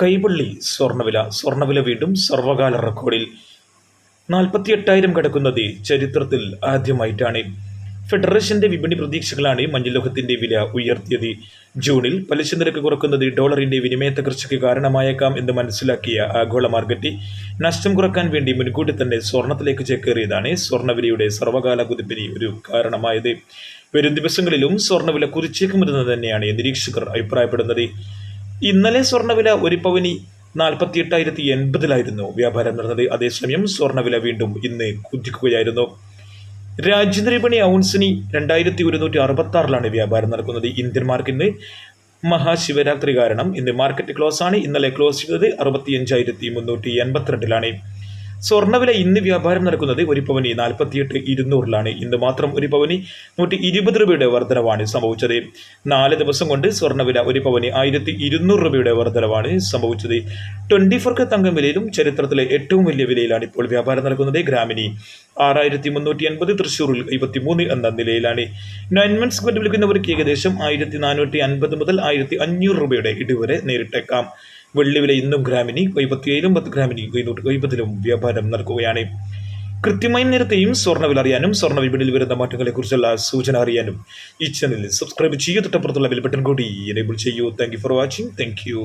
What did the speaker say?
കൈവള്ളി സ്വർണ്ണവില വീണ്ടും സർവകാല റെക്കോർഡിൽ 48,000 കടക്കുന്നത് ചരിത്രത്തിൽ ആദ്യമായിട്ടാണ്. ഫെഡറേഷന്റെ വിപണി പ്രതീക്ഷകളാണ് മഞ്ഞലോഹത്തിന്റെ വില ഉയർത്തിയത്. ജൂണിൽ പലിശ നിരക്ക് കുറക്കുന്നത് ഡോളറിന്റെ വിനിമയ തകർച്ചയ്ക്ക് കാരണമായേക്കാം എന്ന് മനസ്സിലാക്കിയ ആഗോള മാർക്കറ്റ് നഷ്ടം കുറക്കാൻ വേണ്ടി മുൻകൂട്ടി തന്നെ സ്വർണത്തിലേക്ക് ചേക്കേറിയതാണ് സ്വർണ്ണവിലയുടെ സർവകാല കുതിപ്പിന് ഒരു കാരണമായത്. വരും ദിവസങ്ങളിലും സ്വർണ്ണവില കുതിച്ചേക്കുമെന്ന് തന്നെയാണ് നിരീക്ഷകർ അഭിപ്രായപ്പെടുന്നത്. ഇന്നലെ സ്വർണ്ണവില ഒരു പവന് 48,080 വ്യാപാരം നടന്നത്. അതേസമയം സ്വർണ്ണവില വീണ്ടും ഇന്ന് കുതിക്കുകയായിരുന്നു. രാജ്യാന്തര വിപണി ഔൺസിന് 2,166 വ്യാപാരം നടക്കുന്നത്. ഇന്ത്യൻ മാർക്കറ്റിന് മഹാശിവരാത്രി കാരണം ഇന്ന് മാർക്കറ്റ് ക്ലോസ് ആണ്. ഇന്നലെ ക്ലോസ് ചെയ്തത് 65,382 സ്വർണ്ണവില ഇന്ന് വ്യാപാരം നടക്കുന്നത് ഒരു പവന് 48,200 ഇന്ന് മാത്രം ഒരു പവന് 120 രൂപയുടെ വർധനവാണ് സംഭവിച്ചത്. 4 ദിവസം കൊണ്ട് സ്വർണ്ണവില ഒരു പവന് 1,200 രൂപയുടെ വർധനവാണ് സംഭവിച്ചത്. 24K തങ്കം വിലയിലും ചരിത്രത്തിലെ ഏറ്റവും വലിയ വിലയിലാണ് ഇപ്പോൾ വ്യാപാരം നടക്കുന്നത്. ഗ്രാമിന് 6,380, തൃശ്ശൂരിൽ 53 എന്ന നിലയിലാണ്. 9 മന്ത്സ് കൊണ്ട് വിളിക്കുന്നവർക്ക് ഏകദേശം 1,450 മുതൽ 1,500 രൂപയുടെ ഇടിവരെ നേരിട്ടേക്കാം. വെള്ളിവില ഇന്നും ഗ്രാമിന് 57, 10 ഗ്രാമിന് 770 വ്യാപാരം നടക്കുകയാണ്. കൃത്യമായ നേരത്തെയും സ്വർണ്ണവില അറിയാനും സ്വർണ്ണ വിപണിയിൽ വരുന്ന മാറ്റങ്ങളെക്കുറിച്ചുള്ള സൂചന അറിയാനും ഈ ചാനൽ സബ്സ്ക്രൈബ് ചെയ്യൂ. തൊട്ടപ്പുറത്തുള്ള ബെൽ ബട്ടൺ കൂടി എനേബിൾ ചെയ്യൂ. Thank you for watching. Thank you.